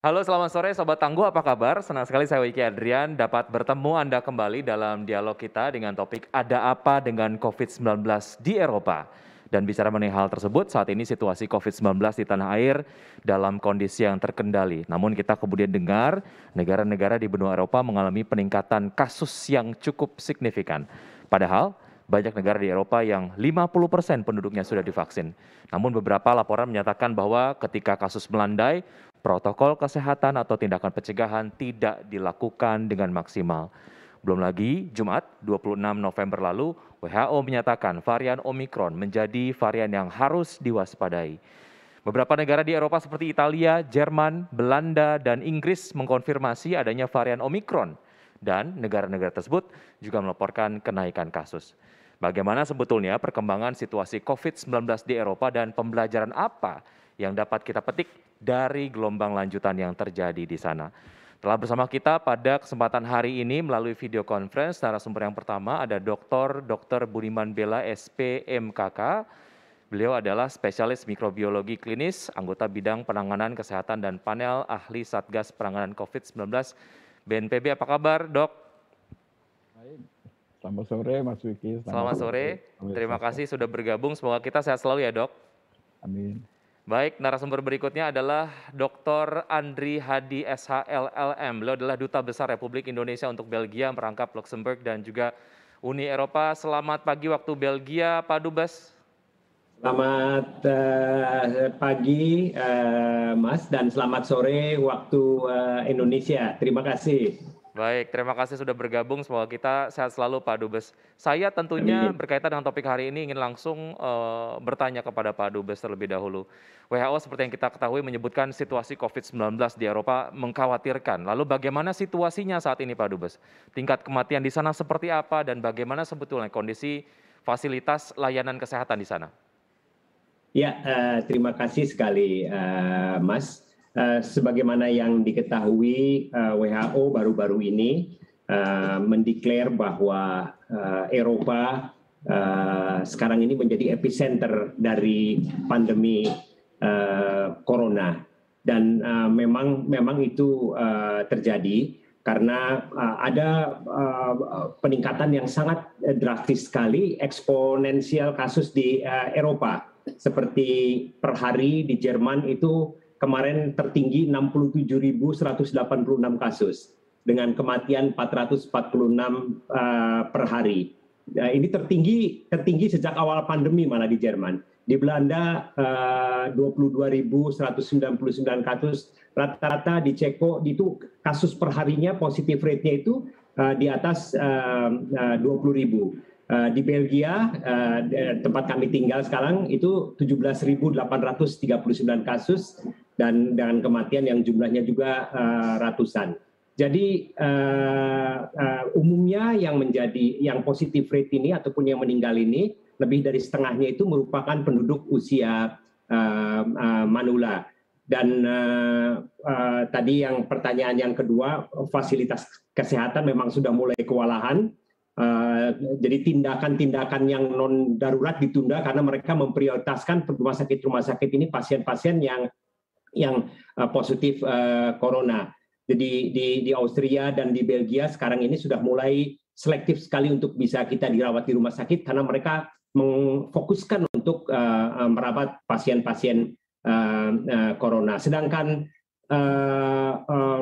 Halo, selamat sore Sobat Tangguh, apa kabar? Senang sekali saya Wiki Adrian dapat bertemu Anda kembali dalam dialog kita dengan topik Ada Apa Dengan COVID-19 di Eropa. Dan bicara mengenai hal tersebut, saat ini situasi COVID-19 di tanah air dalam kondisi yang terkendali. Namun kita kemudian dengar negara-negara di benua Eropa mengalami peningkatan kasus yang cukup signifikan. Padahal banyak negara di Eropa yang 50% penduduknya sudah divaksin. Namun beberapa laporan menyatakan bahwa ketika kasus melandai, protokol kesehatan atau tindakan pencegahan tidak dilakukan dengan maksimal. Belum lagi, Jumat 26 November lalu, WHO menyatakan varian Omikron menjadi varian yang harus diwaspadai. Beberapa negara di Eropa seperti Italia, Jerman, Belanda, dan Inggris mengkonfirmasi adanya varian Omikron. Dan negara-negara tersebut juga melaporkan kenaikan kasus. Bagaimana sebetulnya perkembangan situasi COVID-19 di Eropa dan pembelajaran apa yang dapat kita petik dari gelombang lanjutan yang terjadi di sana. Telah bersama kita pada kesempatan hari ini melalui video conference, narasumber yang pertama ada Dr. Budiman Bella, SPMKK. Beliau adalah spesialis mikrobiologi klinis, anggota bidang penanganan kesehatan dan panel ahli Satgas Penanganan COVID-19 BNPB. Apa kabar, Dok? Baik. Selamat sore Mas Wiki. Selamat sore. Terima kasih sudah bergabung. Semoga kita sehat selalu ya, Dok. Amin. Baik, narasumber berikutnya adalah Dr. Andri Hadi SHLLM. Beliau adalah Duta Besar Republik Indonesia untuk Belgia, merangkap Luxembourg dan juga Uni Eropa. Selamat pagi waktu Belgia, Pak Dubes. Selamat pagi, Mas, dan selamat sore waktu Indonesia. Terima kasih. Baik, terima kasih sudah bergabung. Semoga kita sehat selalu, Pak Dubes. Saya tentunya berkaitan dengan topik hari ini ingin langsung bertanya kepada Pak Dubes terlebih dahulu. WHO seperti yang kita ketahui menyebutkan situasi COVID-19 di Eropa mengkhawatirkan. Lalu bagaimana situasinya saat ini, Pak Dubes? Tingkat kematian di sana seperti apa dan bagaimana sebetulnya kondisi fasilitas layanan kesehatan di sana? Ya, terima kasih sekali, Mas. Sebagaimana yang diketahui, WHO baru-baru ini mendeklar bahwa Eropa sekarang ini menjadi epicenter dari pandemi corona. Dan memang itu terjadi karena ada peningkatan yang sangat drastis sekali, eksponensial kasus di Eropa. Seperti per hari di Jerman itu kemarin tertinggi 67.186 kasus dengan kematian 446 per hari. Nah, ini tertinggi sejak awal pandemi malah di Jerman. Di Belanda 22.199 kasus, rata-rata di Ceko itu kasus per harinya positif rate-nya itu di atas 20.000. Di Belgia, tempat kami tinggal sekarang, itu 17.839 kasus dan dengan kematian yang jumlahnya juga ratusan. Jadi umumnya yang positif rate ini ataupun yang meninggal ini, lebih dari setengahnya itu merupakan penduduk usia manula. Dan tadi yang pertanyaan yang kedua, fasilitas kesehatan memang sudah mulai kewalahan. Jadi tindakan-tindakan yang non darurat ditunda karena mereka memprioritaskan rumah sakit ini pasien-pasien yang positif corona. Jadi di Austria dan di Belgia sekarang ini sudah mulai selektif sekali untuk bisa kita dirawat di rumah sakit karena mereka memfokuskan untuk merawat pasien-pasien corona. Sedangkan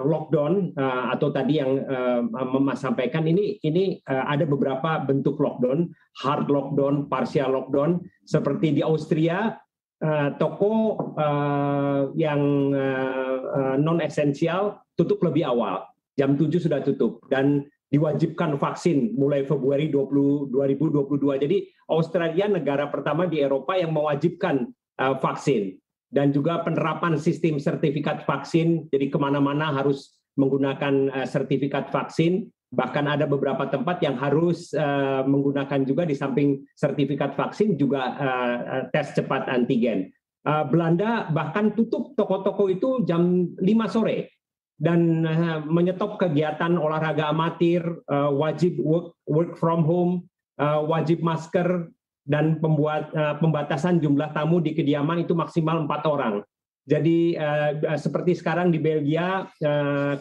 lockdown atau tadi yang Mas sampaikan ini ada beberapa bentuk lockdown, hard lockdown, partial lockdown. Seperti di Austria, toko yang non esensial tutup lebih awal, jam 7 sudah tutup dan diwajibkan vaksin mulai Februari 2022. Jadi Australia negara pertama di Eropa yang mewajibkan vaksin. Dan juga penerapan sistem sertifikat vaksin, jadi kemana-mana harus menggunakan sertifikat vaksin, bahkan ada beberapa tempat yang harus menggunakan juga di samping sertifikat vaksin juga tes cepat antigen. Belanda bahkan tutup toko-toko itu jam 5 sore dan menyetop kegiatan olahraga amatir, wajib work from home, wajib masker, dan pembatasan jumlah tamu di kediaman itu maksimal 4 orang. Jadi seperti sekarang di Belgia,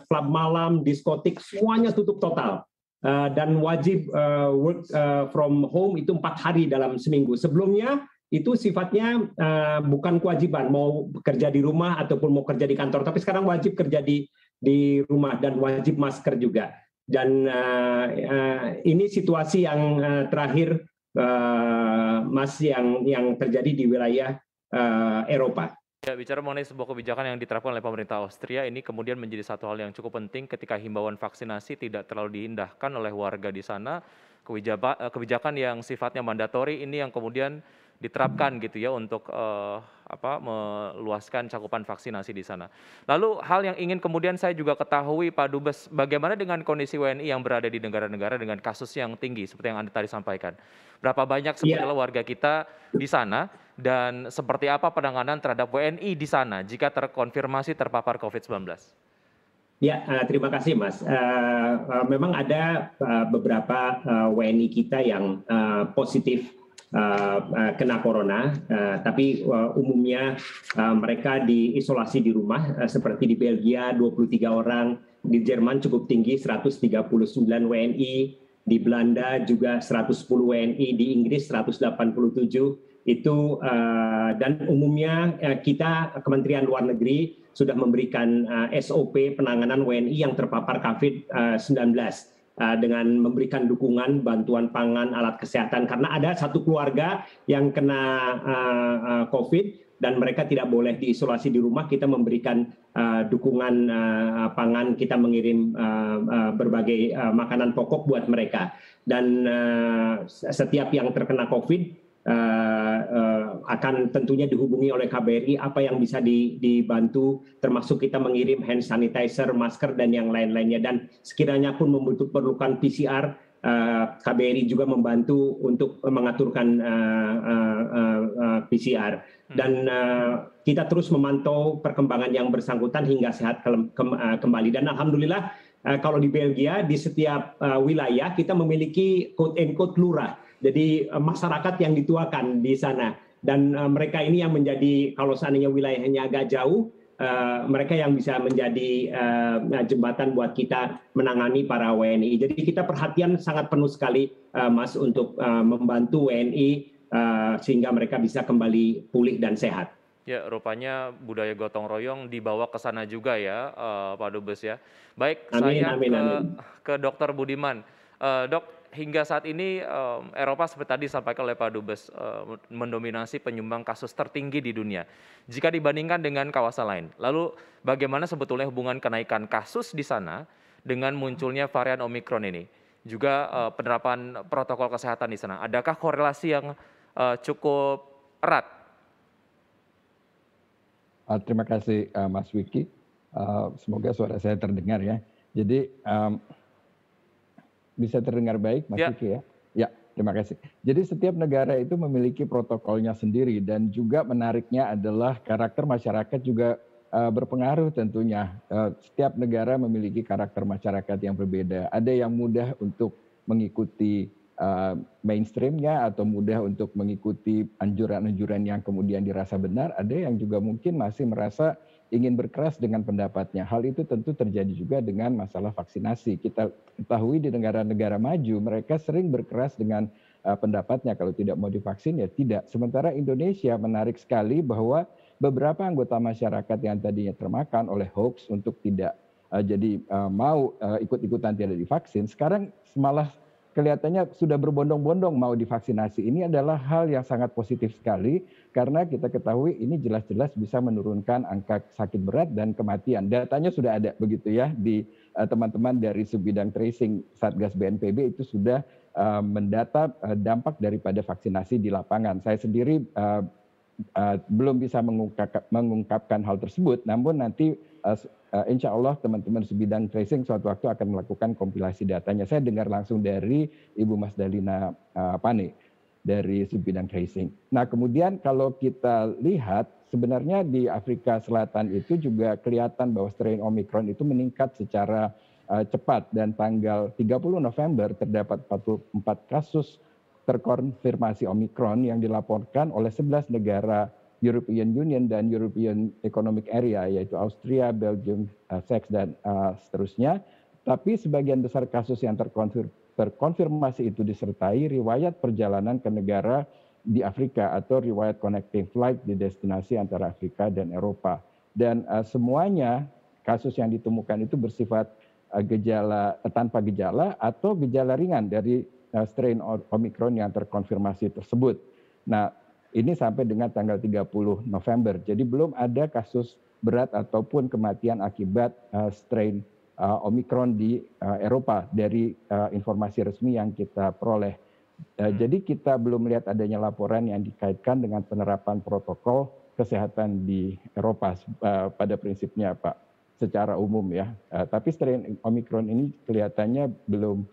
klub malam, diskotik, semuanya tutup total. Dan wajib work from home itu 4 hari dalam seminggu. Sebelumnya itu sifatnya bukan kewajiban, mau bekerja di rumah ataupun mau kerja di kantor. Tapi sekarang wajib kerja di rumah dan wajib masker juga. Dan ini situasi yang terakhir, Mas, yang terjadi di wilayah Eropa. Ya, bicara mengenai sebuah kebijakan yang diterapkan oleh pemerintah Austria, ini kemudian menjadi satu hal yang cukup penting ketika himbauan vaksinasi tidak terlalu diindahkan oleh warga di sana. Kebijakan yang sifatnya mandatori ini yang kemudian diterapkan gitu ya untuk meluaskan cakupan vaksinasi di sana. Lalu hal yang ingin kemudian saya juga ketahui Pak Dubes, bagaimana dengan kondisi WNI yang berada di negara-negara dengan kasus yang tinggi seperti yang Anda tadi sampaikan? Berapa banyak sebetulnya warga kita di sana dan seperti apa penanganan terhadap WNI di sana jika terkonfirmasi terpapar COVID-19? Ya, terima kasih Mas. Memang ada beberapa WNI kita yang positif kena corona, tapi umumnya mereka diisolasi di rumah, seperti di Belgia 23 orang, di Jerman cukup tinggi 139 WNI, di Belanda juga 110 WNI, di Inggris 187. Itu dan umumnya kita Kementerian Luar Negeri sudah memberikan SOP penanganan WNI yang terpapar COVID-19 dengan memberikan dukungan bantuan pangan, alat kesehatan, karena ada satu keluarga yang kena COVID dan mereka tidak boleh diisolasi di rumah. Kita memberikan dukungan pangan, kita mengirim berbagai makanan pokok buat mereka. Dan setiap yang terkena COVID akan tentunya dihubungi oleh KBRI apa yang bisa dibantu, termasuk kita mengirim hand sanitizer, masker, dan yang lain-lainnya. Dan sekiranya pun membutuhkan PCR, KBRI juga membantu untuk mengaturkan PCR. Dan kita terus memantau perkembangan yang bersangkutan hingga sehat kembali. Dan alhamdulillah kalau di Belgia, di setiap wilayah kita memiliki quote-unquote lurah. Jadi masyarakat yang dituakan di sana, dan mereka ini yang menjadi, kalau seandainya wilayahnya agak jauh, mereka yang bisa menjadi jembatan buat kita menangani para WNI. Jadi kita perhatian sangat penuh sekali, Mas, untuk membantu WNI sehingga mereka bisa kembali pulih dan sehat. Ya, rupanya budaya gotong royong dibawa ke sana juga ya, Pak Dubes ya. Baik, saya ke Dr. Budiman. Dok, hingga saat ini Eropa seperti tadi disampaikan oleh Pak Dubes mendominasi penyumbang kasus tertinggi di dunia jika dibandingkan dengan kawasan lain. Lalu bagaimana sebetulnya hubungan kenaikan kasus di sana dengan munculnya varian Omikron ini? Juga penerapan protokol kesehatan di sana. Adakah korelasi yang cukup erat? Terima kasih Mas Wiki. Semoga suara saya terdengar ya. Jadi bisa terdengar baik, Mas Wiki ya? Ya, terima kasih. Jadi setiap negara itu memiliki protokolnya sendiri, dan juga menariknya adalah karakter masyarakat juga berpengaruh tentunya. Setiap negara memiliki karakter masyarakat yang berbeda. Ada yang mudah untuk mengikuti mainstreamnya atau mudah untuk mengikuti anjuran-anjuran yang kemudian dirasa benar. Ada yang juga mungkin masih merasa ingin berkeras dengan pendapatnya. Hal itu tentu terjadi juga dengan masalah vaksinasi. Kita ketahui di negara-negara maju mereka sering berkeras dengan pendapatnya, kalau tidak mau divaksin ya tidak. Sementara Indonesia menarik sekali bahwa beberapa anggota masyarakat yang tadinya termakan oleh hoax untuk tidak mau ikut-ikutan tidak divaksin, sekarang malah kelihatannya sudah berbondong-bondong mau divaksinasi. Ini adalah hal yang sangat positif sekali, karena kita ketahui ini jelas-jelas bisa menurunkan angka sakit berat dan kematian. Datanya sudah ada begitu ya, di teman-teman dari subbidang tracing Satgas BNPB itu sudah mendata dampak daripada vaksinasi di lapangan. Saya sendiri belum bisa mengungkapkan hal tersebut, namun nanti insya Allah teman-teman sebidang tracing suatu waktu akan melakukan kompilasi datanya. Saya dengar langsung dari Ibu Mas Dalina Pane dari sebidang tracing. Nah kemudian kalau kita lihat sebenarnya di Afrika Selatan itu juga kelihatan bahwa strain Omicron itu meningkat secara cepat, dan tanggal 30 November terdapat 44 kasus terkonfirmasi Omicron yang dilaporkan oleh 11 negara European Union dan European Economic Area, yaitu Austria, Belgium, Czech, dan seterusnya. Tapi sebagian besar kasus yang terkonfirmasi itu disertai riwayat perjalanan ke negara di Afrika atau riwayat connecting flight di destinasi antara Afrika dan Eropa. Dan semuanya kasus yang ditemukan itu bersifat gejala tanpa gejala atau gejala ringan dari strain Omicron yang terkonfirmasi tersebut. Nah, ini sampai dengan tanggal 30 November. Jadi belum ada kasus berat ataupun kematian akibat strain Omicron di Eropa dari informasi resmi yang kita peroleh. Jadi kita belum melihat adanya laporan yang dikaitkan dengan penerapan protokol kesehatan di Eropa pada prinsipnya, Pak, secara umum ya. Tapi strain Omicron ini kelihatannya belum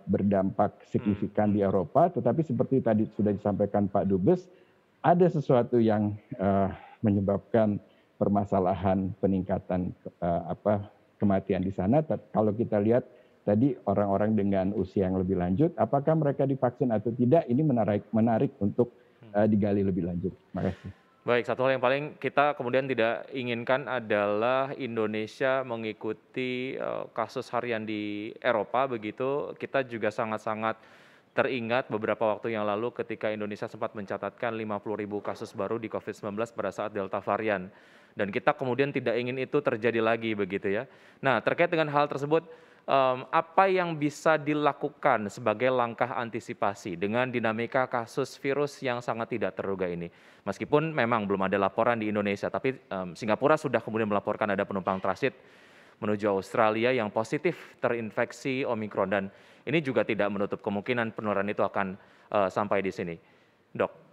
berdampak signifikan di Eropa, tetapi seperti tadi sudah disampaikan Pak Dubes, ada sesuatu yang menyebabkan permasalahan peningkatan kematian di sana. Kalau kita lihat tadi orang-orang dengan usia yang lebih lanjut, apakah mereka divaksin atau tidak, ini menarik untuk digali lebih lanjut. Terima kasih. Baik, satu hal yang paling kita kemudian tidak inginkan adalah Indonesia mengikuti kasus harian di Eropa begitu. Kita juga sangat-sangat teringat beberapa waktu yang lalu ketika Indonesia sempat mencatatkan 50.000 kasus baru di COVID-19 pada saat Delta varian. Dan kita kemudian tidak ingin itu terjadi lagi begitu ya. Nah, terkait dengan hal tersebut, apa yang bisa dilakukan sebagai langkah antisipasi dengan dinamika kasus virus yang sangat tidak terduga ini? Meskipun memang belum ada laporan di Indonesia, tapi Singapura sudah kemudian melaporkan ada penumpang transit menuju Australia yang positif terinfeksi Omicron, dan ini juga tidak menutup kemungkinan penularan itu akan sampai di sini. Dok.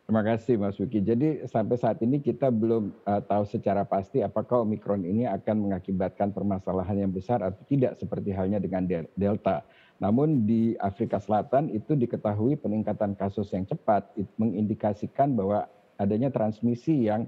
Terima kasih Mas Wiki. Jadi sampai saat ini kita belum tahu secara pasti apakah Omicron ini akan mengakibatkan permasalahan yang besar atau tidak seperti halnya dengan Delta. Namun di Afrika Selatan itu diketahui peningkatan kasus yang cepat mengindikasikan bahwa adanya transmisi yang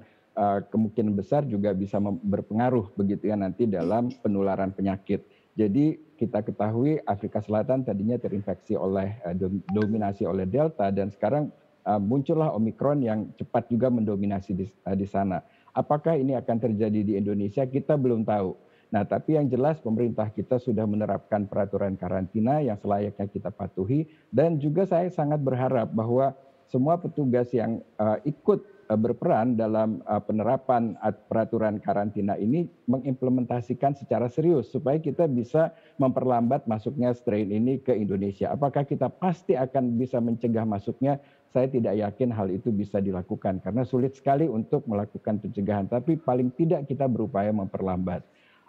kemungkinan besar juga bisa berpengaruh begitu ya nanti dalam penularan penyakit. Jadi kita ketahui Afrika Selatan tadinya terinfeksi oleh dominasi oleh Delta, dan sekarang muncullah Omicron yang cepat juga mendominasi di sana. Apakah ini akan terjadi di Indonesia? Kita belum tahu. Nah, tapi yang jelas pemerintah kita sudah menerapkan peraturan karantina yang selayaknya kita patuhi, dan juga saya sangat berharap bahwa semua petugas yang ikut berperan dalam penerapan peraturan karantina ini mengimplementasikan secara serius supaya kita bisa memperlambat masuknya strain ini ke Indonesia. Apakah kita pasti akan bisa mencegah masuknya? Saya tidak yakin hal itu bisa dilakukan karena sulit sekali untuk melakukan pencegahan, tapi paling tidak kita berupaya memperlambat.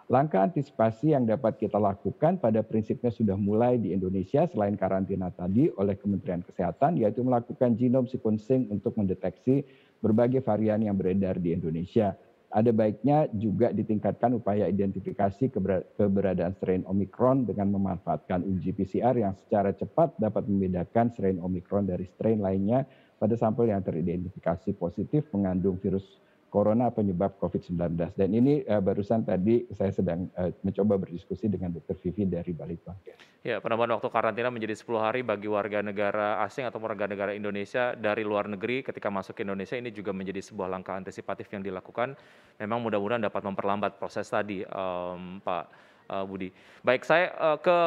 Langkah antisipasi yang dapat kita lakukan pada prinsipnya sudah mulai di Indonesia selain karantina tadi oleh Kementerian Kesehatan, yaitu melakukan genome sequencing untuk mendeteksi berbagai varian yang beredar di Indonesia. Ada baiknya juga ditingkatkan upaya identifikasi keberadaan strain Omicron dengan memanfaatkan uji PCR yang secara cepat dapat membedakan strain Omicron dari strain lainnya pada sampel yang teridentifikasi positif mengandung virus corona penyebab COVID-19. Dan ini barusan tadi saya sedang mencoba berdiskusi dengan Dr. Vivi dari Balitbangkes. Ya, penambahan waktu karantina menjadi 10 hari bagi warga negara asing atau warga negara Indonesia dari luar negeri ketika masuk ke Indonesia, ini juga menjadi sebuah langkah antisipatif yang dilakukan. Memang mudah-mudahan dapat memperlambat proses tadi, Pak Budi. Baik, saya ke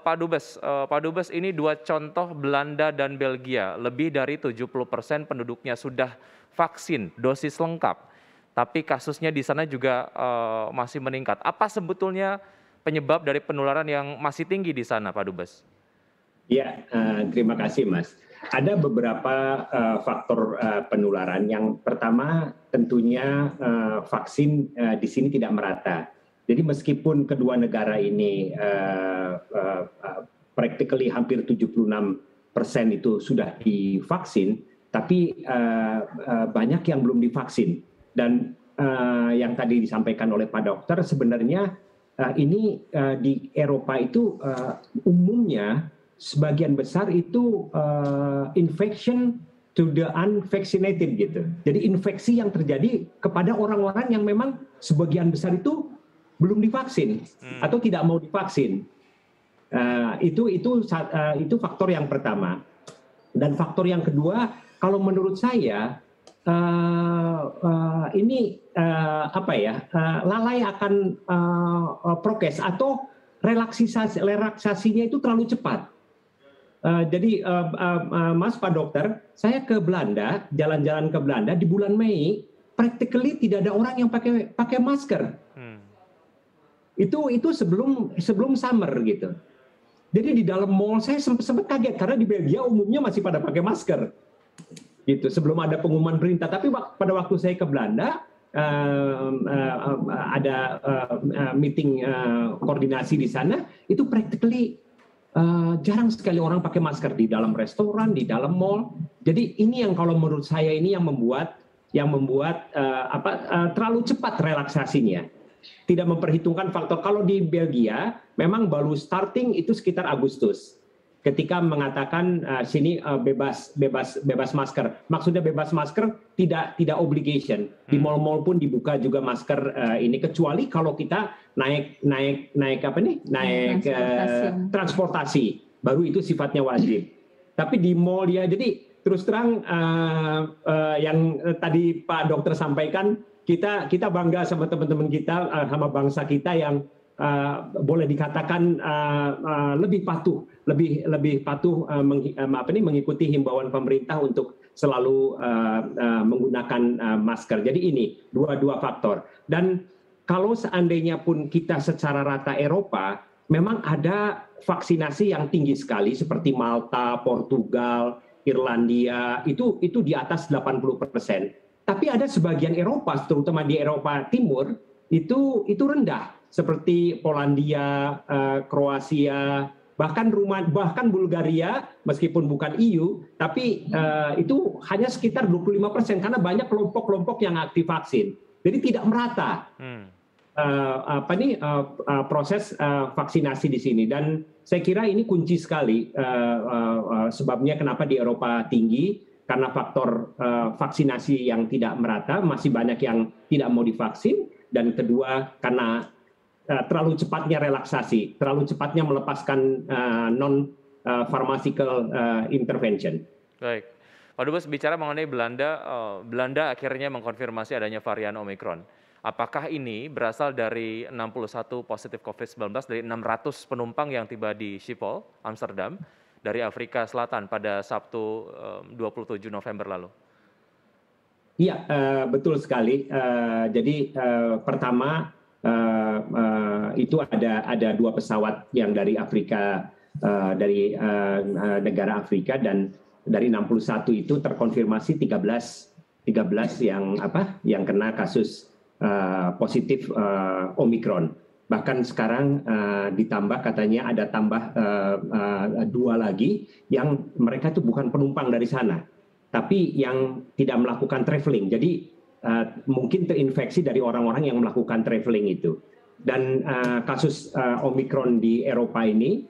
Pak Dubes. Pak Dubes, ini dua contoh Belanda dan Belgia. Lebih dari 70% penduduknya sudah vaksin, dosis lengkap. Tapi kasusnya di sana juga masih meningkat. Apa sebetulnya penyebab dari penularan yang masih tinggi di sana, Pak Dubes? Ya, terima kasih Mas. Ada beberapa faktor penularan. Yang pertama tentunya vaksin di sini tidak merata. Jadi meskipun kedua negara ini practically hampir 76% itu sudah divaksin, tapi banyak yang belum divaksin. Dan yang tadi disampaikan oleh Pak Dokter, sebenarnya ini di Eropa itu umumnya sebagian besar itu infection to the unvaccinated gitu. Jadi infeksi yang terjadi kepada orang-orang yang memang sebagian besar itu belum divaksin atau tidak mau divaksin. Itu faktor yang pertama. Dan faktor yang kedua, kalau menurut saya lalai akan prokes atau relaksasinya itu terlalu cepat. Jadi Mas Pak Dokter, saya ke Belanda, jalan-jalan ke Belanda di bulan Mei, practically tidak ada orang yang pakai masker. Itu sebelum summer gitu. Jadi di dalam mall saya sempat kaget karena di Belgia umumnya masih pada pakai masker. Gitu, sebelum ada pengumuman perintah. Tapi pada waktu saya ke Belanda ada meeting koordinasi di sana, itu practically jarang sekali orang pakai masker di dalam restoran, di dalam mall. Jadi ini yang kalau menurut saya ini yang membuat terlalu cepat relaksasinya. Tidak memperhitungkan faktor. Kalau di Belgia memang baru starting itu sekitar Agustus. Ketika mengatakan sini bebas masker. Maksudnya bebas masker tidak obligation. Di mall-mall pun dibuka juga masker ini, kecuali kalau kita naik transportasi. Baru itu sifatnya wajib. Tapi di mall ya, jadi terus terang yang tadi Pak Dokter sampaikan, kita bangga sama teman-teman kita, sama bangsa kita yang boleh dikatakan lebih patuh mengikuti himbauan pemerintah untuk selalu menggunakan masker. Jadi ini dua faktor. Dan kalau seandainya pun kita secara rata Eropa, memang ada vaksinasi yang tinggi sekali seperti Malta, Portugal, Irlandia, itu di atas 80%. Tapi ada sebagian Eropa, terutama di Eropa Timur, itu rendah, seperti Polandia, Kroasia, bahkan Bulgaria, meskipun bukan EU, tapi itu hanya sekitar 25% karena banyak kelompok-kelompok yang aktif vaksin. Jadi tidak merata proses vaksinasi di sini. Dan saya kira ini kunci sekali sebabnya kenapa di Eropa tinggi. Karena faktor vaksinasi yang tidak merata, masih banyak yang tidak mau divaksin, dan kedua karena terlalu cepatnya relaksasi, terlalu cepatnya melepaskan non-pharmaceutical intervention. Baik, Pak Dubes, bicara mengenai Belanda, Belanda akhirnya mengkonfirmasi adanya varian Omicron. Apakah ini berasal dari 61 positif COVID-19 dari 600 penumpang yang tiba di Schiphol, Amsterdam, dari Afrika Selatan pada Sabtu 27 November lalu? Iya, betul sekali. Jadi pertama itu ada 2 pesawat yang dari Afrika, dari negara Afrika, dan dari 61 itu terkonfirmasi 13 yang kena kasus positif Omicron. Bahkan sekarang ditambah, katanya ada tambah 2 lagi yang mereka itu bukan penumpang dari sana, tapi yang tidak melakukan traveling. Jadi mungkin terinfeksi dari orang-orang yang melakukan traveling itu. Dan kasus Omicron di Eropa ini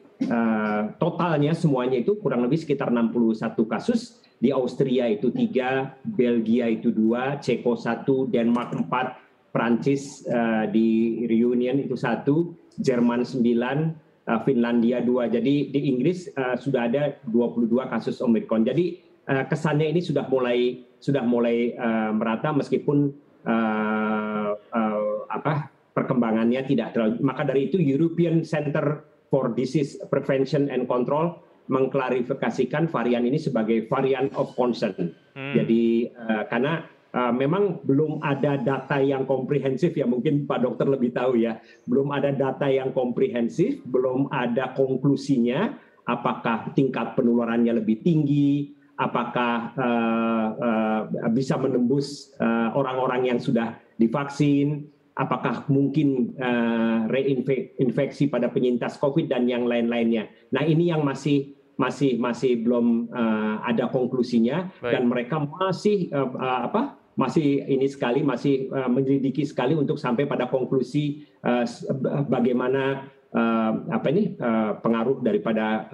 totalnya semuanya itu kurang lebih sekitar 61 kasus. Di Austria itu 3, Belgia itu 2, Ceko 1, Denmark 4, Prancis di Reunion itu 1, Jerman 9, Finlandia 2. Jadi di Inggris sudah ada 22 kasus Omicron. Jadi kesannya ini sudah mulai merata, meskipun perkembangannya tidak terlalu. Maka dari itu European Center for Disease Prevention and Control mengklarifikasikan varian ini sebagai variant of concern. Jadi karena memang belum ada data yang komprehensif, ya mungkin Pak Dokter lebih tahu ya, belum ada data yang komprehensif, belum ada konklusinya apakah tingkat penularannya lebih tinggi, apakah bisa menembus orang-orang yang sudah divaksin, apakah mungkin reinfeksi pada penyintas COVID dan yang lain-lainnya. Nah ini yang masih belum ada konklusinya. Baik. Dan mereka masih menyelidiki sekali untuk sampai pada konklusi bagaimana pengaruh daripada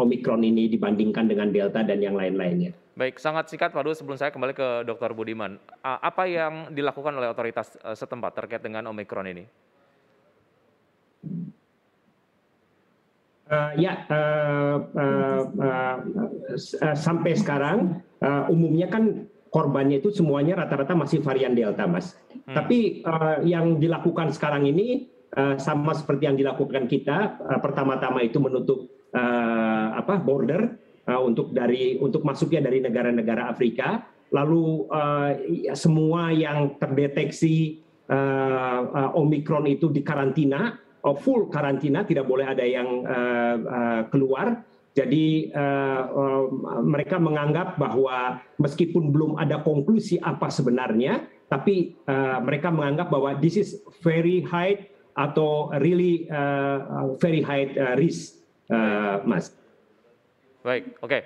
Omicron ini dibandingkan dengan Delta dan yang lain-lainnya. Baik, sangat singkat Pak Dubes, sebelum saya kembali ke Dr. Budiman. Apa yang dilakukan oleh otoritas setempat terkait dengan Omicron ini? Sampai sekarang umumnya kan korbannya itu semuanya rata-rata masih varian Delta, Mas. Tapi yang dilakukan sekarang ini sama seperti yang dilakukan kita, pertama-tama itu menutup border untuk masuknya dari negara-negara Afrika, lalu semua yang terdeteksi Omikron itu dikarantina, full karantina, tidak boleh ada yang keluar. Jadi mereka menganggap bahwa meskipun belum ada konklusi apa sebenarnya, tapi mereka menganggap bahwa this is very high atau really very high risk, Mas. Baik, oke.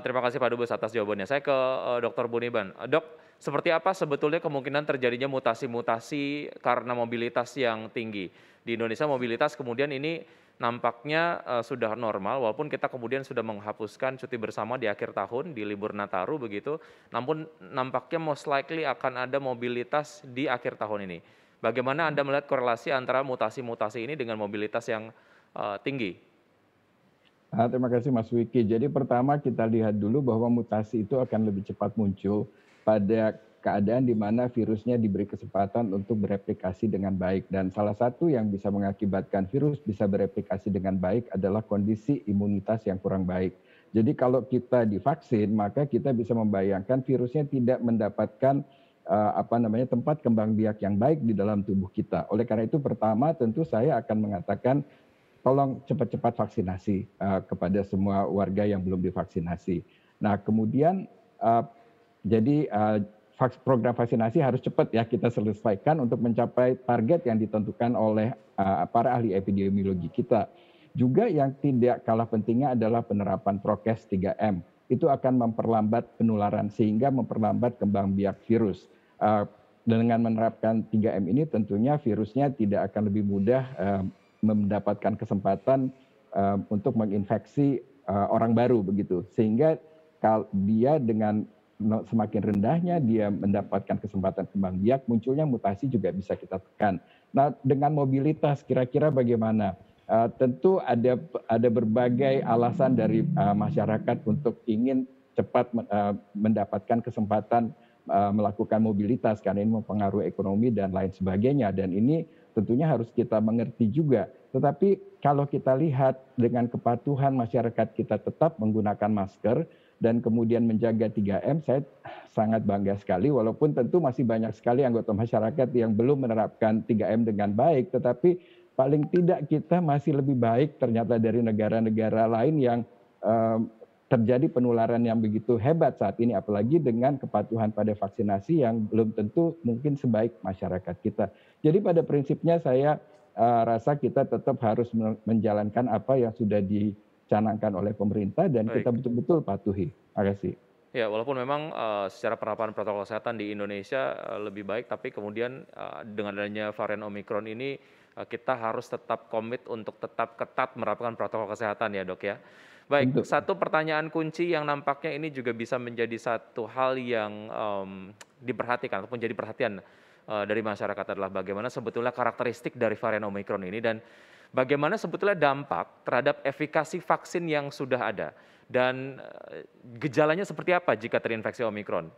Terima kasih Pak Dubes atas jawabannya. Saya ke Dr. Buniban. Dok, seperti apa sebetulnya kemungkinan terjadinya mutasi-mutasi karena mobilitas yang tinggi? Di Indonesia mobilitas kemudian ini nampaknya sudah normal, walaupun kita kemudian sudah menghapuskan cuti bersama di akhir tahun, di libur Nataru begitu, namun nampaknya most likely akan ada mobilitas di akhir tahun ini. Bagaimana Anda melihat korelasi antara mutasi-mutasi ini dengan mobilitas yang tinggi? Terima kasih Mas Wiki. Jadi pertama kita lihat dulu bahwa mutasi itu akan lebih cepat muncul pada keadaan di mana virusnya diberi kesempatan untuk bereplikasi dengan baik. Dan salah satu yang bisa mengakibatkan virus bisa bereplikasi dengan baik adalah kondisi imunitas yang kurang baik. Jadi kalau kita divaksin, maka kita bisa membayangkan virusnya tidak mendapatkan tempat kembang biak yang baik di dalam tubuh kita. Oleh karena itu pertama tentu saya akan mengatakan tolong cepat-cepat vaksinasi kepada semua warga yang belum divaksinasi. Nah kemudian program vaksinasi harus cepat ya kita selesaikan untuk mencapai target yang ditentukan oleh para ahli epidemiologi kita. Juga yang tidak kalah pentingnya adalah penerapan prokes 3M. Itu akan memperlambat penularan sehingga memperlambat kembang biak virus. Dengan menerapkan 3M ini tentunya virusnya tidak akan lebih mudah mendapatkan kesempatan untuk menginfeksi orang baru begitu. Sehingga kalau dia dengan semakin rendahnya dia mendapatkan kesempatan kembang biak, munculnya mutasi juga bisa kita tekan. Nah, dengan mobilitas kira-kira bagaimana? Tentu ada berbagai alasan dari masyarakat untuk ingin cepat mendapatkan kesempatan melakukan mobilitas karena ini mempengaruhi ekonomi dan lain sebagainya. Dan ini tentunya harus kita mengerti juga. Tetapi kalau kita lihat dengan kepatuhan masyarakat kita tetap menggunakan masker, dan kemudian menjaga 3M, saya sangat bangga sekali, walaupun tentu masih banyak sekali anggota masyarakat yang belum menerapkan 3M dengan baik, tetapi paling tidak kita masih lebih baik ternyata dari negara-negara lain yang terjadi penularan yang begitu hebat saat ini, apalagi dengan kepatuhan pada vaksinasi yang belum tentu mungkin sebaik masyarakat kita. Jadi pada prinsipnya saya rasa kita tetap harus menjalankan apa yang sudah dicanangkan oleh pemerintah dan kita betul-betul patuhi. Terima kasih. Ya, walaupun memang secara penerapan protokol kesehatan di Indonesia lebih baik, tapi kemudian dengan adanya varian Omikron ini kita harus tetap komit untuk tetap ketat menerapkan protokol kesehatan ya dok ya. Baik, satu pertanyaan kunci yang nampaknya ini juga bisa menjadi satu hal yang diperhatikan ataupun jadi perhatian dari masyarakat adalah bagaimana sebetulnya karakteristik dari varian Omikron ini dan bagaimana sebetulnya dampak terhadap efikasi vaksin yang sudah ada dan gejalanya seperti apa jika terinfeksi Omikron?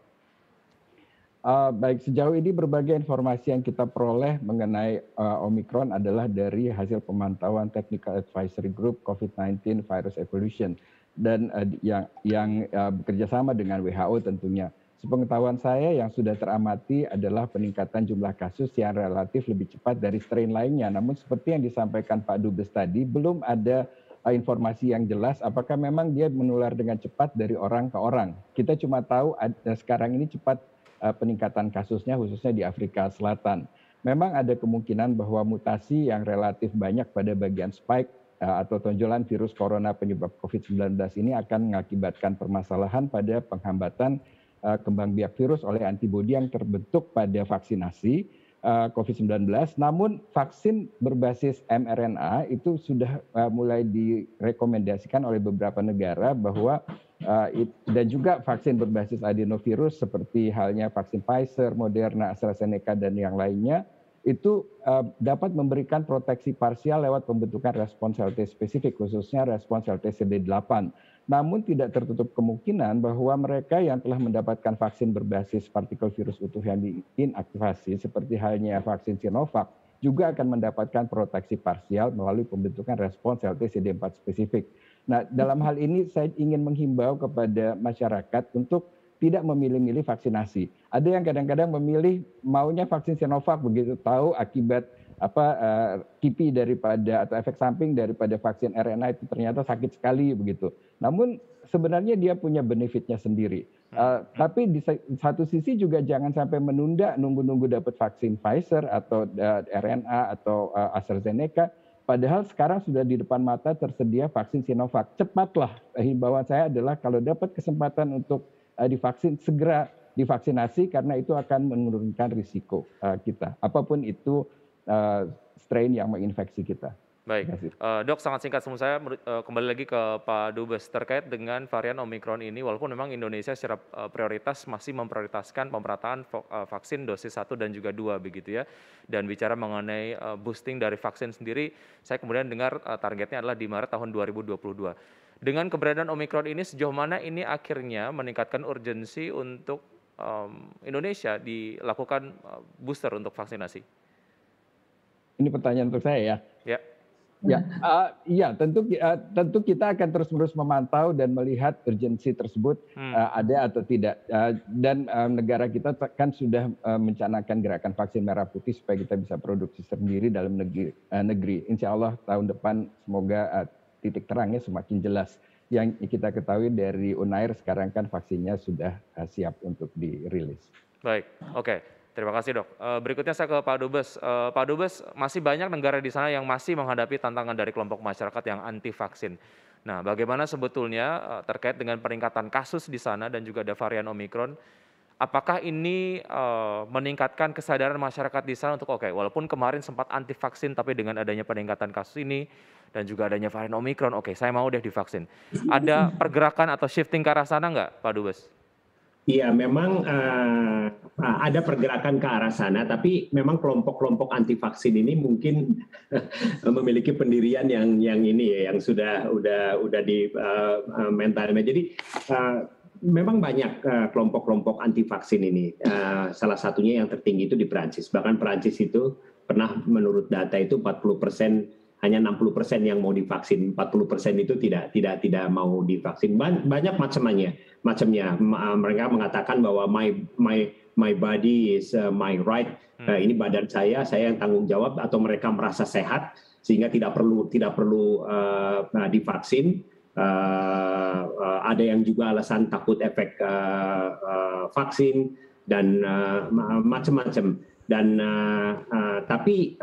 Baik, sejauh ini berbagai informasi yang kita peroleh mengenai Omikron adalah dari hasil pemantauan Technical Advisory Group COVID-19 Virus Evolution dan yang bekerja sama dengan WHO tentunya. Sepengetahuan saya yang sudah teramati adalah peningkatan jumlah kasus yang relatif lebih cepat dari strain lainnya. Namun seperti yang disampaikan Pak Dubes tadi, belum ada informasi yang jelas apakah memang dia menular dengan cepat dari orang ke orang. Kita cuma tahu sekarang ini cepat peningkatan kasusnya khususnya di Afrika Selatan. Memang ada kemungkinan bahwa mutasi yang relatif banyak pada bagian spike atau tonjolan virus corona penyebab COVID-19 ini akan mengakibatkan permasalahan pada penghambatan kembang biak virus oleh antibodi yang terbentuk pada vaksinasi COVID-19. Namun vaksin berbasis mRNA itu sudah mulai direkomendasikan oleh beberapa negara bahwa dan juga vaksin berbasis adenovirus seperti halnya vaksin Pfizer, Moderna, AstraZeneca dan yang lainnya itu dapat memberikan proteksi parsial lewat pembentukan respons sel T spesifik khususnya respons sel T CD8. Namun tidak tertutup kemungkinan bahwa mereka yang telah mendapatkan vaksin berbasis partikel virus utuh yang diinaktivasi seperti halnya vaksin Sinovac juga akan mendapatkan proteksi parsial melalui pembentukan respons sel T CD4 spesifik. Nah, dalam hal ini saya ingin menghimbau kepada masyarakat untuk tidak memilih-milih vaksinasi. Ada yang kadang-kadang memilih maunya vaksin Sinovac begitu tahu akibat kipi daripada atau efek samping daripada vaksin RNA itu ternyata sakit sekali begitu. Namun sebenarnya dia punya benefitnya sendiri. Tapi di satu sisi juga jangan sampai menunda nunggu-nunggu dapat vaksin Pfizer atau RNA atau AstraZeneca. Padahal sekarang sudah di depan mata tersedia vaksin Sinovac. Cepatlah, himbauan saya adalah kalau dapat kesempatan untuk divaksin, segera divaksinasi karena itu akan menurunkan risiko kita. Apapun itu strain yang menginfeksi kita. Baik, Dok, sangat singkat sebelum saya kembali lagi ke Pak Dubes terkait dengan varian Omikron ini, walaupun memang Indonesia secara prioritas masih memprioritaskan pemerataan vaksin dosis 1 dan juga 2 begitu ya. Dan bicara mengenai boosting dari vaksin sendiri, saya kemudian dengar targetnya adalah di Maret tahun 2022. Dengan keberadaan Omikron ini sejauh mana ini akhirnya meningkatkan urgensi untuk Indonesia dilakukan booster untuk vaksinasi? Ini pertanyaan untuk saya ya. Ya. Ya, tentu kita akan terus-menerus memantau dan melihat urgensi tersebut ada atau tidak. Dan negara kita kan sudah mencanangkan gerakan vaksin merah putih supaya kita bisa produksi sendiri dalam negeri. Insya Allah tahun depan semoga titik terangnya semakin jelas. Yang kita ketahui dari Unair sekarang kan vaksinnya sudah siap untuk dirilis. Baik, oke. Terima kasih, Dok. Berikutnya saya ke Pak Dubes. Pak Dubes, masih banyak negara di sana yang masih menghadapi tantangan dari kelompok masyarakat yang anti vaksin. Nah, bagaimana sebetulnya terkait dengan peningkatan kasus di sana dan juga ada varian Omikron, apakah ini meningkatkan kesadaran masyarakat di sana untuk walaupun kemarin sempat anti vaksin, tapi dengan adanya peningkatan kasus ini dan juga adanya varian Omikron, saya mau deh divaksin. Ada pergerakan atau shifting ke arah sana nggak, Pak Dubes? Iya, memang ada pergerakan ke arah sana, tapi memang kelompok-kelompok anti vaksin ini mungkin memiliki pendirian yang ini ya, yang sudah di mentalnya. Jadi memang banyak kelompok-kelompok anti vaksin ini. Salah satunya yang tertinggi itu di Perancis. Bahkan Perancis itu pernah menurut data itu 40%. Hanya 60% yang mau divaksin, 40% itu tidak mau divaksin. Banyak macamnya. Mereka mengatakan bahwa my body is my right. Ini badan saya yang tanggung jawab, atau mereka merasa sehat sehingga tidak perlu divaksin. Ada yang juga alasan takut efek vaksin dan macam-macam. Dan tapi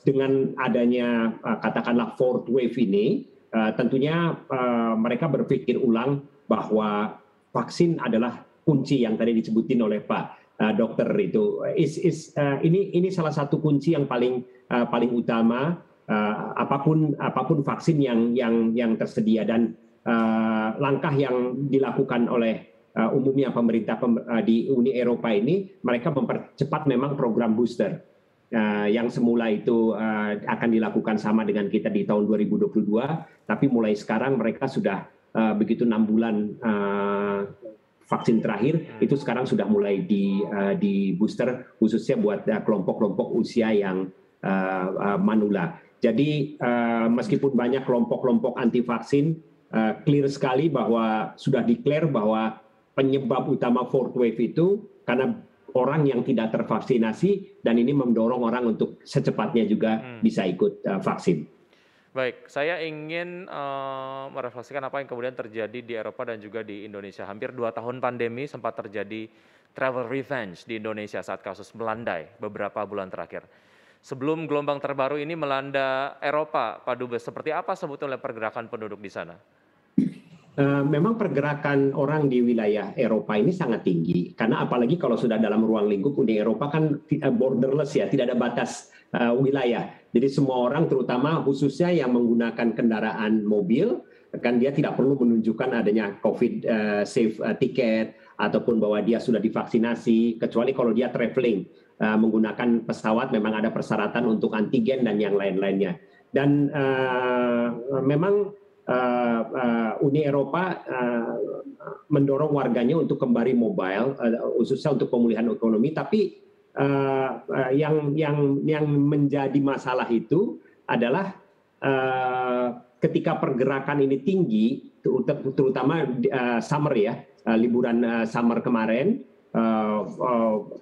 dengan adanya katakanlah fourth wave ini, tentunya mereka berpikir ulang bahwa vaksin adalah kunci yang tadi disebutin oleh Pak Dokter itu. Ini salah satu kunci yang paling utama. Apapun vaksin yang tersedia, dan langkah yang dilakukan oleh umumnya pemerintah di Uni Eropa ini, mereka mempercepat memang program booster. Yang semula itu akan dilakukan sama dengan kita di tahun 2022, tapi mulai sekarang mereka sudah begitu 6 bulan vaksin terakhir itu sekarang sudah mulai di booster, khususnya buat kelompok-kelompok usia yang manula. Jadi meskipun banyak kelompok-kelompok anti vaksin, clear sekali bahwa sudah declare bahwa penyebab utama fourth wave itu karena orang yang tidak tervaksinasi, dan ini mendorong orang untuk secepatnya juga bisa ikut vaksin. Baik, saya ingin merefleksikan apa yang kemudian terjadi di Eropa dan juga di Indonesia. Hampir 2 tahun pandemi sempat terjadi travel revenge di Indonesia saat kasus melandai beberapa bulan terakhir. Sebelum gelombang terbaru ini melanda Eropa, Pak Dubes, seperti apa sebetulnya pergerakan penduduk di sana? Memang pergerakan orang di wilayah Eropa ini sangat tinggi, karena apalagi kalau sudah dalam ruang lingkup Uni Eropa kan borderless ya, tidak ada batas wilayah. Jadi semua orang, terutama khususnya yang menggunakan kendaraan mobil, kan dia tidak perlu menunjukkan adanya COVID safe ticket ataupun bahwa dia sudah divaksinasi, kecuali kalau dia traveling menggunakan pesawat, memang ada persyaratan untuk antigen dan yang lain-lainnya. Dan memang Uni Eropa mendorong warganya untuk kembali mobile, khususnya untuk pemulihan ekonomi. Tapi yang menjadi masalah itu adalah ketika pergerakan ini tinggi, terutama summer ya, liburan summer kemarin,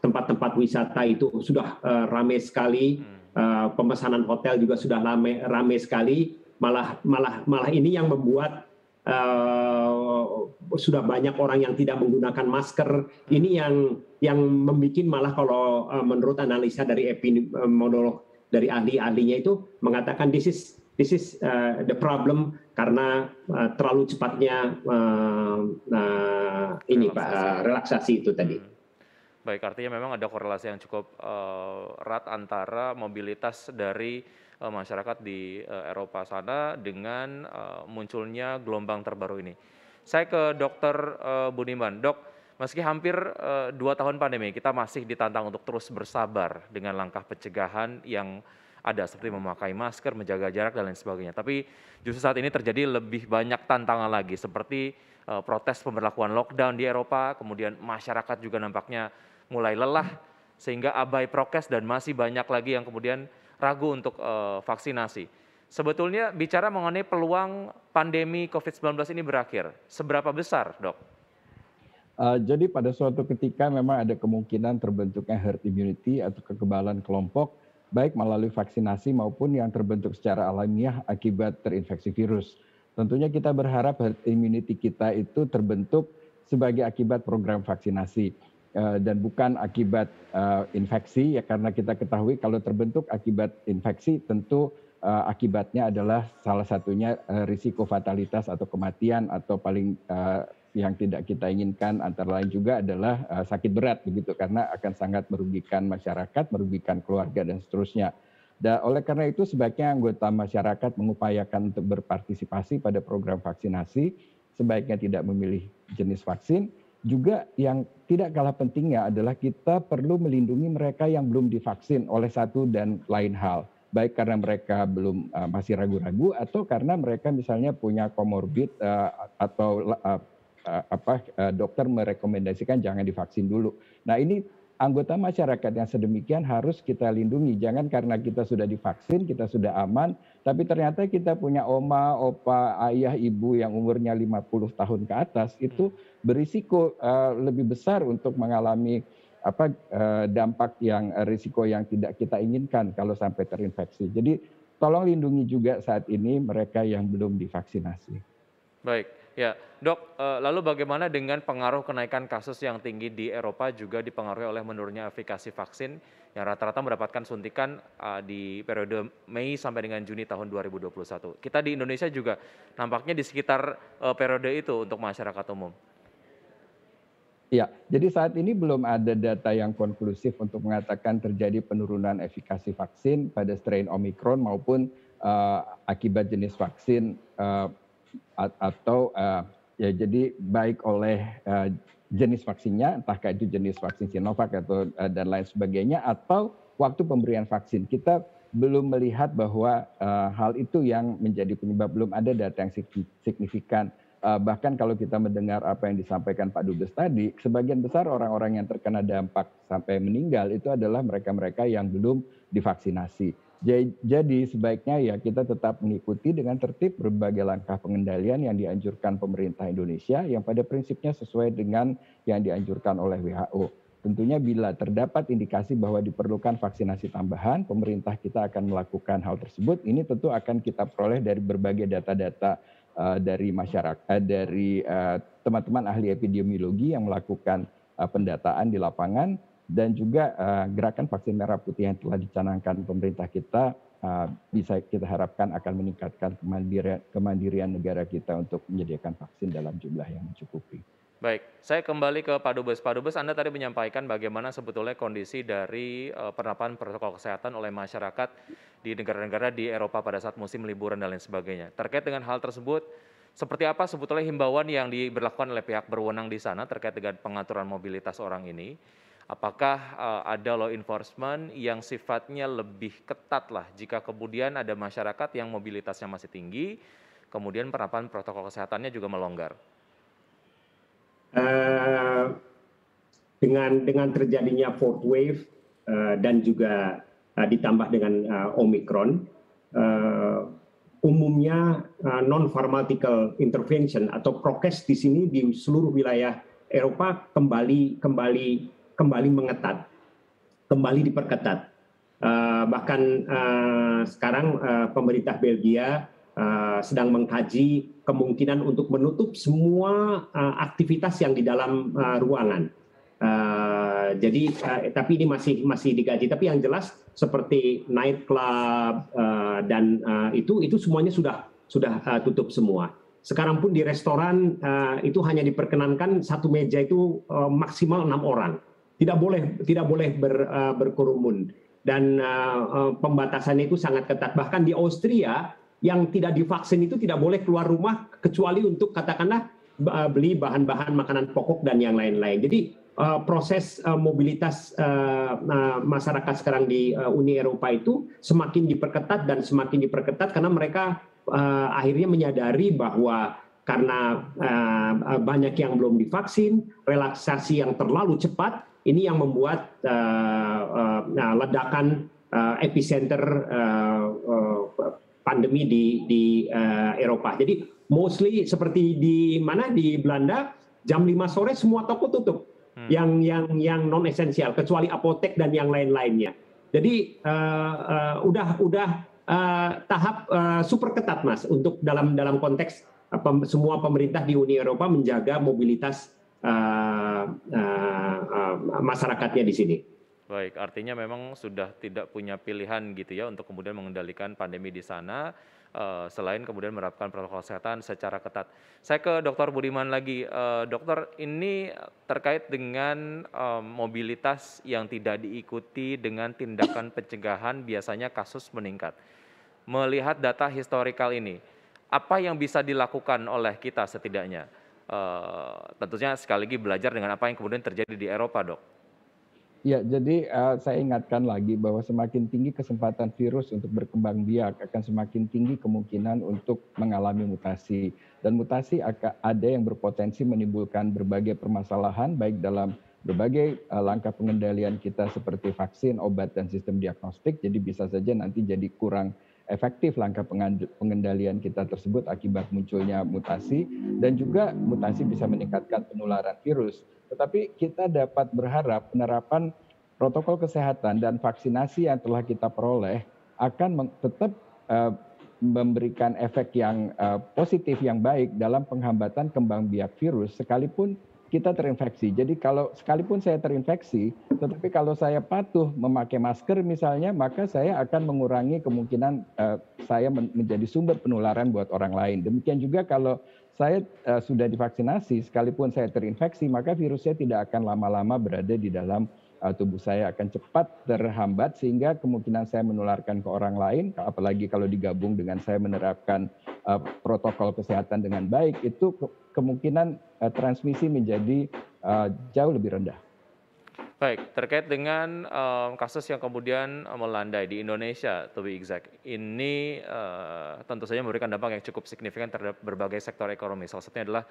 tempat-tempat wisata itu sudah ramai sekali, pemesanan hotel juga sudah ramai sekali. Malah ini yang membuat sudah banyak orang yang tidak menggunakan masker. Ini yang membuat malah kalau menurut analisa dari epidemiolog dari ahli-ahlinya itu mengatakan this is the problem karena terlalu cepatnya relaksasi itu tadi. Baik, artinya memang ada korelasi yang cukup erat antara mobilitas dari masyarakat di Eropa sana dengan munculnya gelombang terbaru ini. Saya ke Dokter Budiman. Dok, meski hampir 2 tahun pandemi, kita masih ditantang untuk terus bersabar dengan langkah pencegahan yang ada seperti memakai masker, menjaga jarak dan lain sebagainya. Tapi justru saat ini terjadi lebih banyak tantangan lagi seperti protes pemberlakuan lockdown di Eropa, kemudian masyarakat juga nampaknya mulai lelah sehingga abai prokes dan masih banyak lagi yang kemudian ragu untuk vaksinasi. Sebetulnya bicara mengenai peluang pandemi COVID-19 ini berakhir, seberapa besar, Dok? Jadi pada suatu ketika memang ada kemungkinan terbentuknya herd immunity atau kekebalan kelompok, baik melalui vaksinasi maupun yang terbentuk secara alamiah akibat terinfeksi virus. Tentunya kita berharap herd immunity kita itu terbentuk sebagai akibat program vaksinasi dan bukan akibat infeksi, ya, karena kita ketahui kalau terbentuk akibat infeksi tentu akibatnya adalah salah satunya risiko fatalitas atau kematian atau paling yang tidak kita inginkan antara lain juga adalah sakit berat begitu, karena akan sangat merugikan masyarakat, merugikan keluarga dan seterusnya. Dan oleh karena itu sebaiknya anggota masyarakat mengupayakan untuk berpartisipasi pada program vaksinasi, sebaiknya tidak memilih jenis vaksin. Juga yang tidak kalah pentingnya adalah kita perlu melindungi mereka yang belum divaksin oleh satu dan lain hal. Baik karena mereka belum masih ragu-ragu atau karena mereka misalnya punya komorbid atau dokter merekomendasikan jangan divaksin dulu. Nah ini anggota masyarakat yang sedemikian harus kita lindungi. Jangan karena kita sudah divaksin, kita sudah aman, tapi ternyata kita punya oma, opa, ayah, ibu yang umurnya 50 tahun ke atas, itu berisiko lebih besar untuk mengalami dampak yang risiko yang tidak kita inginkan kalau sampai terinfeksi. Jadi tolong lindungi juga saat ini mereka yang belum divaksinasi. Baik, ya Dok, lalu bagaimana dengan pengaruh kenaikan kasus yang tinggi di Eropa juga dipengaruhi oleh menurunnya efikasi vaksin yang rata-rata mendapatkan suntikan di periode Mei sampai dengan Juni tahun 2021. Kita di Indonesia juga nampaknya di sekitar periode itu untuk masyarakat umum. Ya, jadi saat ini belum ada data yang konklusif untuk mengatakan terjadi penurunan efikasi vaksin pada strain Omicron maupun akibat jenis vaksin ya jadi baik oleh jenis vaksinnya, entahkah itu jenis vaksin Sinovac atau dan lain sebagainya, atau waktu pemberian vaksin. Kita belum melihat bahwa hal itu yang menjadi penyebab, belum ada data yang signifikan. Bahkan kalau kita mendengar apa yang disampaikan Pak Dubes tadi, sebagian besar orang-orang yang terkena dampak sampai meninggal itu adalah mereka-mereka yang belum divaksinasi. Jadi sebaiknya ya kita tetap mengikuti dengan tertib berbagai langkah pengendalian yang dianjurkan pemerintah Indonesia yang pada prinsipnya sesuai dengan yang dianjurkan oleh WHO. Tentunya bila terdapat indikasi bahwa diperlukan vaksinasi tambahan, pemerintah kita akan melakukan hal tersebut. Ini tentu akan kita peroleh dari berbagai data-data dari masyarakat, dari teman-teman ahli epidemiologi yang melakukan pendataan di lapangan, dan juga gerakan vaksin merah putih yang telah dicanangkan pemerintah kita bisa kita harapkan akan meningkatkan kemandirian negara kita untuk menyediakan vaksin dalam jumlah yang mencukupi. Baik, saya kembali ke Pak Dubes. Pak Dubes, Anda tadi menyampaikan bagaimana sebetulnya kondisi dari penerapan protokol kesehatan oleh masyarakat di negara-negara di Eropa pada saat musim liburan dan lain sebagainya. Terkait dengan hal tersebut, seperti apa sebetulnya himbauan yang diberlakukan oleh pihak berwenang di sana terkait dengan pengaturan mobilitas orang ini? Apakah ada law enforcement yang sifatnya lebih ketat lah jika kemudian ada masyarakat yang mobilitasnya masih tinggi, kemudian penerapan protokol kesehatannya juga melonggar? Dengan terjadinya fourth wave dan juga ditambah dengan Omicron, umumnya non-pharmaceutical intervention atau prokes di sini di seluruh wilayah Eropa kembali mengetat, kembali diperketat. Bahkan sekarang pemerintah Belgia sedang mengkaji kemungkinan untuk menutup semua aktivitas yang di dalam ruangan. Tapi ini masih dikaji. Tapi yang jelas seperti night club dan itu semuanya sudah tutup semua. Sekarang pun di restoran itu hanya diperkenankan satu meja itu maksimal 6 orang. Tidak boleh berkerumun dan pembatasannya itu sangat ketat. Bahkan di Austria yang tidak divaksin itu tidak boleh keluar rumah kecuali untuk katakanlah beli bahan-bahan makanan pokok dan yang lain-lain. Jadi proses mobilitas masyarakat sekarang di Uni Eropa itu semakin diperketat karena mereka akhirnya menyadari bahwa karena banyak yang belum divaksin, relaksasi yang terlalu cepat ini yang membuat ledakan epicenter pandemi di Eropa. Jadi mostly seperti di Belanda jam 5 sore semua toko tutup. Yang non esensial kecuali apotek dan yang lain-lainnya. Jadi udah tahap super ketat Mas untuk dalam konteks semua pemerintah di Uni Eropa menjaga mobilitas masyarakatnya di sini. Baik, artinya memang sudah tidak punya pilihan gitu ya untuk kemudian mengendalikan pandemi di sana, selain kemudian menerapkan protokol kesehatan secara ketat. Saya ke Dr. Budiman lagi, Dokter, ini terkait dengan mobilitas yang tidak diikuti dengan tindakan pencegahan biasanya kasus meningkat. Melihat data historikal ini, apa yang bisa dilakukan oleh kita setidaknya? Tentunya sekali lagi belajar dengan apa yang kemudian terjadi di Eropa, Dok. Ya, jadi saya ingatkan lagi bahwa semakin tinggi kesempatan virus untuk berkembang biak, akan semakin tinggi kemungkinan untuk mengalami mutasi. Dan mutasi ada yang berpotensi menimbulkan berbagai permasalahan, baik dalam berbagai langkah pengendalian kita seperti vaksin, obat, dan sistem diagnostik. Jadi bisa saja nanti jadi kurang efektif langkah pengendalian kita tersebut akibat munculnya mutasi. Dan juga mutasi bisa meningkatkan penularan virus. Tetapi kita dapat berharap penerapan protokol kesehatan dan vaksinasi yang telah kita peroleh akan tetap memberikan efek yang positif, yang baik dalam penghambatan kembang biak virus sekalipun kita terinfeksi. Jadi sekalipun saya terinfeksi, tetapi kalau saya patuh memakai masker misalnya, maka saya akan mengurangi kemungkinan saya menjadi sumber penularan buat orang lain. Demikian juga kalau saya sudah divaksinasi, sekalipun saya terinfeksi, maka virusnya tidak akan lama-lama berada di dalam tubuh saya, akan cepat terhambat sehingga kemungkinan saya menularkan ke orang lain, apalagi kalau digabung dengan saya menerapkan protokol kesehatan dengan baik, itu kemungkinan transmisi menjadi jauh lebih rendah. Baik, terkait dengan kasus yang kemudian melandai di Indonesia, to be exact, ini tentu saja memberikan dampak yang cukup signifikan terhadap berbagai sektor ekonomi. Salah satunya adalah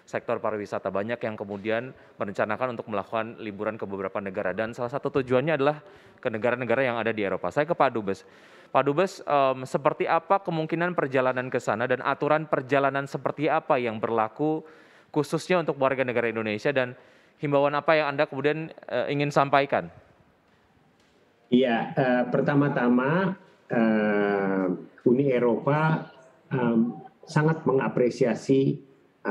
sektor pariwisata. Banyak yang kemudian merencanakan untuk melakukan liburan ke beberapa negara, dan salah satu tujuannya adalah ke negara-negara yang ada di Eropa. Saya ke Pak Dubes. Pak Dubes, seperti apa kemungkinan perjalanan ke sana dan aturan perjalanan seperti apa yang berlaku khususnya untuk warga negara Indonesia, dan himbauan apa yang Anda kemudian ingin sampaikan? Iya, pertama-tama Uni Eropa sangat mengapresiasi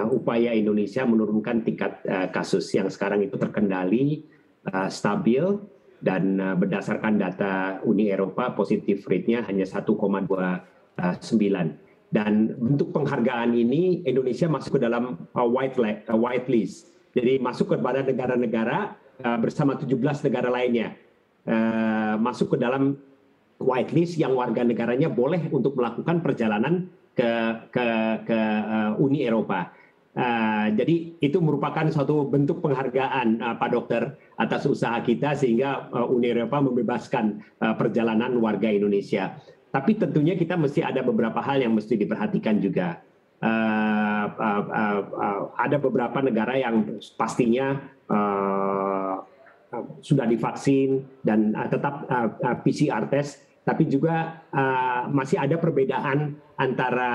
upaya Indonesia menurunkan tingkat kasus yang sekarang itu terkendali, stabil, dan berdasarkan data Uni Eropa positif rate-nya hanya 1,29. Dan bentuk penghargaan ini Indonesia masuk ke dalam white list. Jadi masuk kepada negara-negara bersama 17 negara lainnya masuk ke dalam whitelist yang warga negaranya boleh untuk melakukan perjalanan ke Uni Eropa. Jadi itu merupakan suatu bentuk penghargaan Pak Dokter atas usaha kita sehingga Uni Eropa membebaskan perjalanan warga Indonesia. Tapi tentunya kita mesti ada beberapa hal yang mesti diperhatikan juga. ada beberapa negara yang pastinya sudah divaksin dan tetap PCR test, tapi juga masih ada perbedaan antara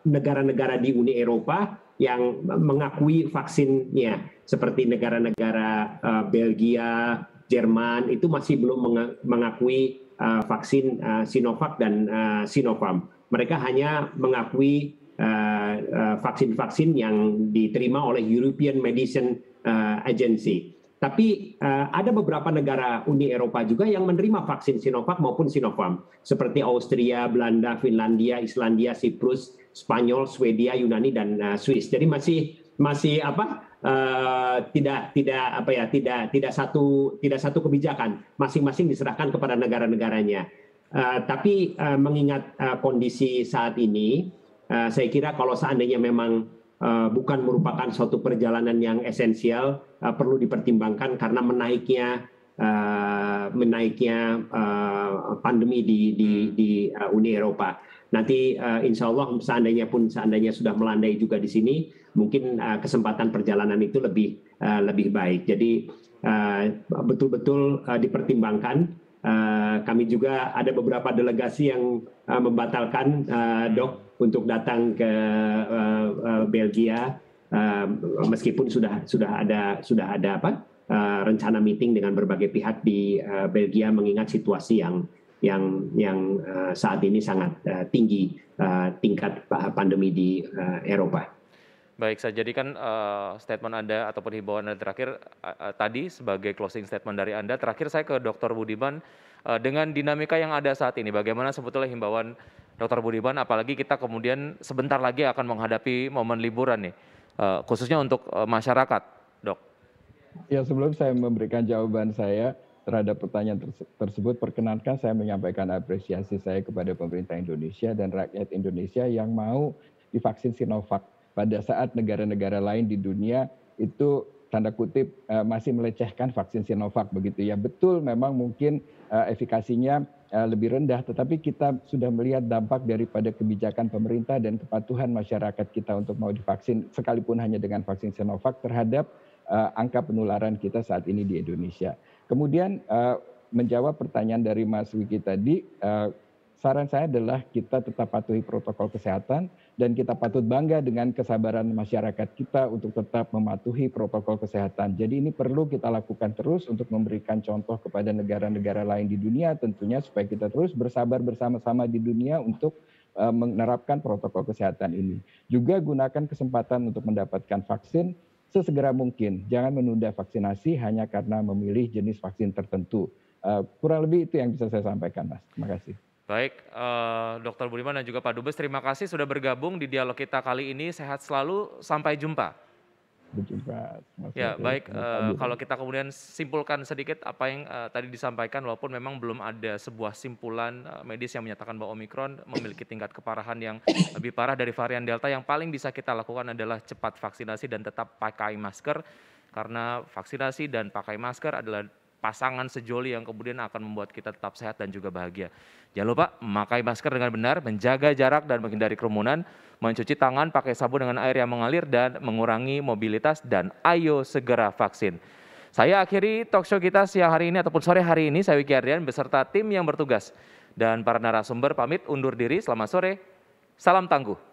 negara-negara di Uni Eropa yang mengakui vaksinnya, seperti negara-negara Belgia, Jerman itu masih belum mengakui vaksin Sinovac dan Sinopharm. Mereka hanya mengakui vaksin-vaksin yang diterima oleh European Medicine Agency. Tapi ada beberapa negara Uni Eropa juga yang menerima vaksin Sinovac maupun Sinopharm, seperti Austria, Belanda, Finlandia, Islandia, Siprus, Spanyol, Swedia, Yunani, dan Swiss. Jadi masih tidak satu kebijakan, masing-masing diserahkan kepada negara-negaranya. Tapi mengingat kondisi saat ini, saya kira kalau seandainya memang bukan merupakan suatu perjalanan yang esensial, perlu dipertimbangkan karena menaiknya pandemi di Uni Eropa. Nanti insya Allah seandainya sudah melandai juga di sini, mungkin kesempatan perjalanan itu lebih baik. Jadi betul-betul dipertimbangkan. Kami juga ada beberapa delegasi yang membatalkan, Dok, untuk datang ke Belgia, meskipun sudah ada rencana meeting dengan berbagai pihak di Belgia, mengingat situasi yang saat ini sangat tinggi tingkat pandemi di Eropa. Baik, saya jadikan statement Anda ataupun himbauan Anda terakhir tadi sebagai closing statement dari Anda. Terakhir saya ke Dr. Budiman, dengan dinamika yang ada saat ini, bagaimana sebetulnya himbauan Dr. Budiman, apalagi kita kemudian sebentar lagi akan menghadapi momen liburan nih, khususnya untuk masyarakat, Dok. Ya, sebelum saya memberikan jawaban saya terhadap pertanyaan tersebut, perkenankan saya menyampaikan apresiasi saya kepada pemerintah Indonesia dan rakyat Indonesia yang mau divaksin Sinovac pada saat negara-negara lain di dunia itu tanda kutip masih melecehkan vaksin Sinovac begitu ya. Betul, memang mungkin efikasinya lebih rendah, tetapi kita sudah melihat dampak daripada kebijakan pemerintah dan kepatuhan masyarakat kita untuk mau divaksin sekalipun hanya dengan vaksin Sinovac terhadap angka penularan kita saat ini di Indonesia. Kemudian menjawab pertanyaan dari Mas Wiki tadi, saran saya adalah kita tetap patuhi protokol kesehatan dan kita patut bangga dengan kesabaran masyarakat kita untuk tetap mematuhi protokol kesehatan. Jadi ini perlu kita lakukan terus untuk memberikan contoh kepada negara-negara lain di dunia tentunya, supaya kita terus bersabar bersama-sama di dunia untuk menerapkan protokol kesehatan ini. Juga gunakan kesempatan untuk mendapatkan vaksin sesegera mungkin. Jangan menunda vaksinasi hanya karena memilih jenis vaksin tertentu. Kurang lebih itu yang bisa saya sampaikan, Mas. Terima kasih. Baik, Dr. Budiman dan juga Pak Dubes, terima kasih sudah bergabung di dialog kita kali ini. Sehat selalu, sampai jumpa. Berjumpa. Ya, baik, kalau kita kemudian simpulkan sedikit apa yang tadi disampaikan, walaupun memang belum ada sebuah simpulan medis yang menyatakan bahwa Omikron memiliki tingkat keparahan yang lebih parah dari varian Delta, yang paling bisa kita lakukan adalah cepat vaksinasi dan tetap pakai masker, karena vaksinasi dan pakai masker adalah pasangan sejoli yang kemudian akan membuat kita tetap sehat dan juga bahagia. Jangan lupa memakai masker dengan benar, menjaga jarak dan menghindari kerumunan, mencuci tangan pakai sabun dengan air yang mengalir dan mengurangi mobilitas, dan ayo segera vaksin. Saya akhiri talkshow kita siang hari ini ataupun sore hari ini. Saya Wiki Adrian beserta tim yang bertugas dan para narasumber pamit undur diri. Selamat sore, salam tangguh.